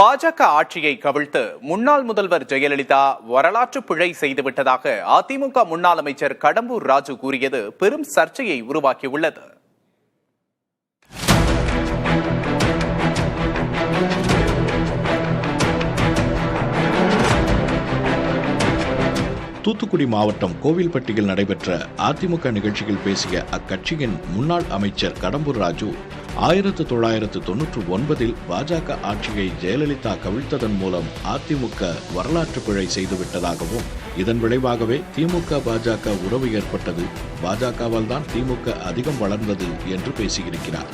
பாஜக ஆட்சியை கவிழ்த்து முன்னாள் முதல்வர் ஜெயலலிதா வரலாற்று பிழை செய்துவிட்டதாக அதிமுக முன்னாள் அமைச்சர் கடம்பூர் ராஜு கூறியது பெரும் சர்ச்சையை உருவாக்கியுள்ளது. தூத்துக்குடி மாவட்டம் கோவில்பட்டியில் நடைபெற்ற அதிமுக நிகழ்ச்சியில் பேசிய அக்கட்சியின் முன்னாள் அமைச்சர் கடம்பூர் ராஜு 1999 பாஜக ஆட்சியை ஜெயலலிதா கவிழ்த்ததன் மூலம் அதிமுக வரலாற்று பிழை செய்துவிட்டதாகவும், இதன் விளைவாகவே திமுக பாஜக உறவு ஏற்பட்டது, பாஜகவால் தான் திமுக அதிகம் வளர்ந்தது என்று பேசியிருக்கிறார்.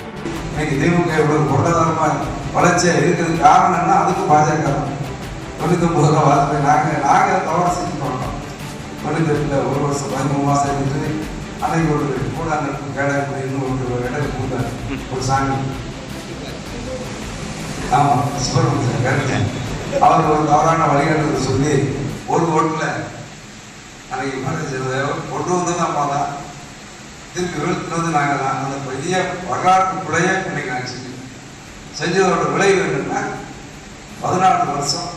ஒரு வருஷம் 13 மாசம் இருந்து அன்னைக்கு ஒரு கூடாங்க கேடாக்குன்னு ஒரு இடம் கூட்டார் ஒரு சாமி. ஆமா சுப்பிரமணியன் கேட்டேன். அவர் ஒரு தவறான வழிகாட்டுதல் சொல்லி ஒரு ஓட்டுல அன்னைக்கு கொண்டு வந்தது அம்மா தான், திருப்பி வீழ்த்துனது நாங்கள் தான். அந்த பெரிய வரலாற்று பிழைய இன்னைக்கு நாங்கள் செஞ்சதோட விளைவு என்னன்னா 14 வருஷம்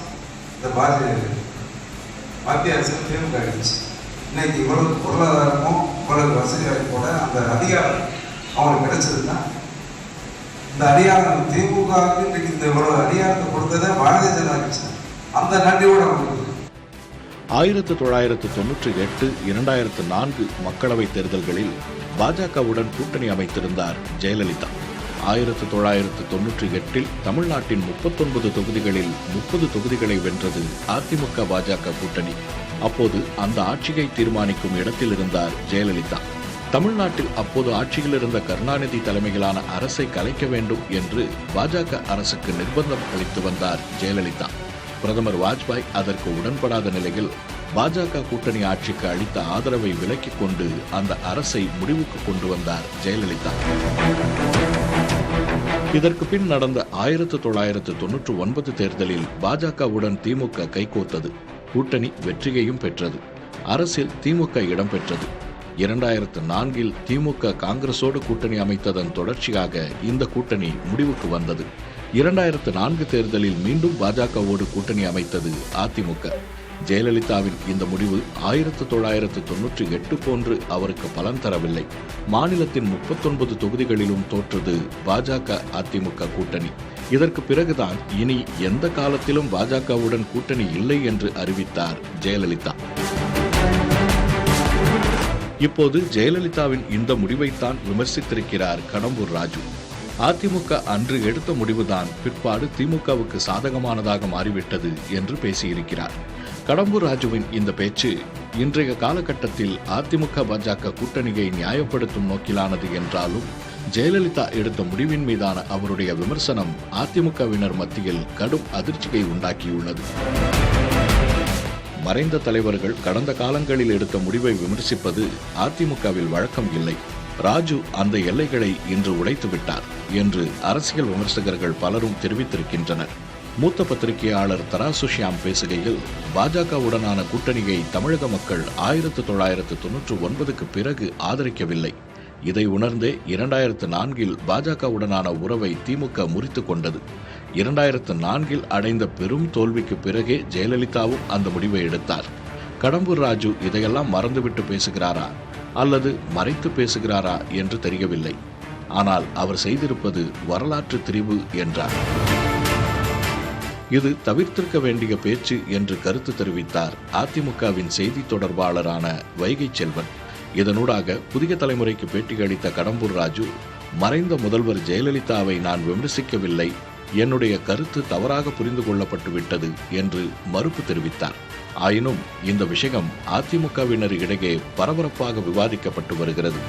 இந்த மத்திய அரசு திமுக ஆயிடுச்சு. இன்னைக்கு இவ்வளவு பொருளாதாரமும் இவ்வளவு வசதியாக கூட அந்த அதிகாரம் அவங்களுக்கு கிடைச்சதுன்னா, இந்த அதிகாரம் திமுகவுக்கு இன்னைக்கு இந்த இவ்வளவு அதிகாரத்தை கொடுத்ததே பாரதிய ஜனதா கட்சி. அந்த நன்றியோடு அவங்களுக்கு 1998, 2004 மக்களவைத் தேர்தல்களில் பாஜகவுடன் கூட்டணி அமைத்திருந்தார் ஜெயலலிதா. 1998 தமிழ்நாட்டின் 39 தொகுதிகளில் 30 தொகுதிகளை வென்றது அதிமுக பாஜக கூட்டணி. அப்போது அந்த ஆட்சியை தீர்மானிக்கும் இடத்தில் இருந்தார் ஜெயலலிதா. தமிழ்நாட்டில் அப்போது ஆட்சியில் இருந்த கருணாநிதி தலைமையிலான அரசை கலைக்க வேண்டும் என்று பாஜக அரசுக்கு நிர்பந்தம் அளித்து வந்தார் ஜெயலலிதா. பிரதமர் வாஜ்பாய் அதற்கு உடன்படாத நிலையில் பாஜக கூட்டணி ஆட்சிக்கு அளித்த ஆதரவை விலக்கிக் கொண்டு அந்த அரசை முடிவுக்கு கொண்டு வந்தார் ஜெயலலிதா. இதற்கு பின் நடந்த 1999 தேர்தலில் பாஜகவுடன் திமுக கைகோத்தது. கூட்டணி வெற்றியையும் பெற்றது. அரசில் திமுக இடம்பெற்றது. 2004 திமுக காங்கிரசோடு கூட்டணி அமைத்ததன் தொடர்ச்சியாக இந்த கூட்டணி முடிவுக்கு வந்தது. 2004 தேர்தலில் மீண்டும் பாஜகவோடு கூட்டணி அமைத்தது அதிமுக. ஜெயலலிதாவின் இந்த முடிவு 1998 போன்று அவருக்கு பலன் தரவில்லை. மாநிலத்தின் 39 தொகுதிகளிலும் தோற்றது பாஜக அதிமுக கூட்டணி. இதற்கு பிறகுதான் இனி எந்த காலத்திலும் பாஜகவுடன் கூட்டணி இல்லை என்று அறிவித்தார் ஜெயலலிதா. இப்போது ஜெயலலிதாவின் இந்த முடிவைத்தான் விமர்சித்திருக்கிறார் கடம்பூர் ராஜு. அதிமுக அன்று எடுத்த முடிவுதான் பிற்பாடு திமுகவுக்கு சாதகமானதாக மாறிவிட்டது என்று பேசியிருக்கிறார். கடம்பூர் ராஜுவின் இந்த பேச்சு இன்றைய காலகட்டத்தில் அதிமுக பாஜக கூட்டணியை நியாயப்படுத்தும் நோக்கிலானது என்றாலும், ஜெயலலிதா எடுத்த முடிவின் மீதான அவருடைய விமர்சனம் அதிமுகவினர் மத்தியில் கடும் அதிர்ச்சியை உண்டாக்கியுள்ளது. மறைந்த தலைவர்கள் கடந்த காலங்களில் எடுத்த முடிவை விமர்சிப்பது அதிமுகவில் வழக்கம் இல்லை. ராஜு அந்த எல்லைகளை இன்று உடைத்துவிட்டார் என்று அரசியல் விமர்சகர்கள் பலரும் தெரிவித்திருக்கின்றனர். மூத்த பத்திரிகையாளர் தராசு ஷியாம் பேசுகையில், பாஜகவுடனான கூட்டணியை தமிழக மக்கள் 1999 பிறகு ஆதரிக்கவில்லை. இதை உணர்ந்தே 2004 பாஜகவுடனான உறவை திமுக முறித்து கொண்டது. 2004 அடைந்த பெரும் தோல்விக்கு பிறகே ஜெயலலிதாவும் அந்த முடிவை எடுத்தார். கடம்பூர் ராஜு இதையெல்லாம் மறந்துவிட்டு பேசுகிறாரா அல்லது மறைத்து பேசுகிறாரா என்று தெரியவில்லை. ஆனால் அவர் செய்திருப்பது வரலாற்று திரிவு என்றார். இது தவிர்த்திருக்க வேண்டிய பேச்சு என்று கருத்து தெரிவித்தார் அதிமுகவின் செய்தி தொடர்பாளரான வைகை செல்வன். இதனூடாக புதிய தலைமுறைக்கு பேட்டியளித்த கடம்பூர் ராஜு, மறைந்த முதல்வர் ஜெயலலிதாவை நான் விமர்சிக்கவில்லை, என்னுடைய கருத்து தவறாக புரிந்து கொள்ளப்பட்டு விட்டது என்று மறுப்பு தெரிவித்தார். ஆயினும் இந்த விஷயம் அதிமுகவினர் இடையே பரபரப்பாக விவாதிக்கப்பட்டு வருகிறது.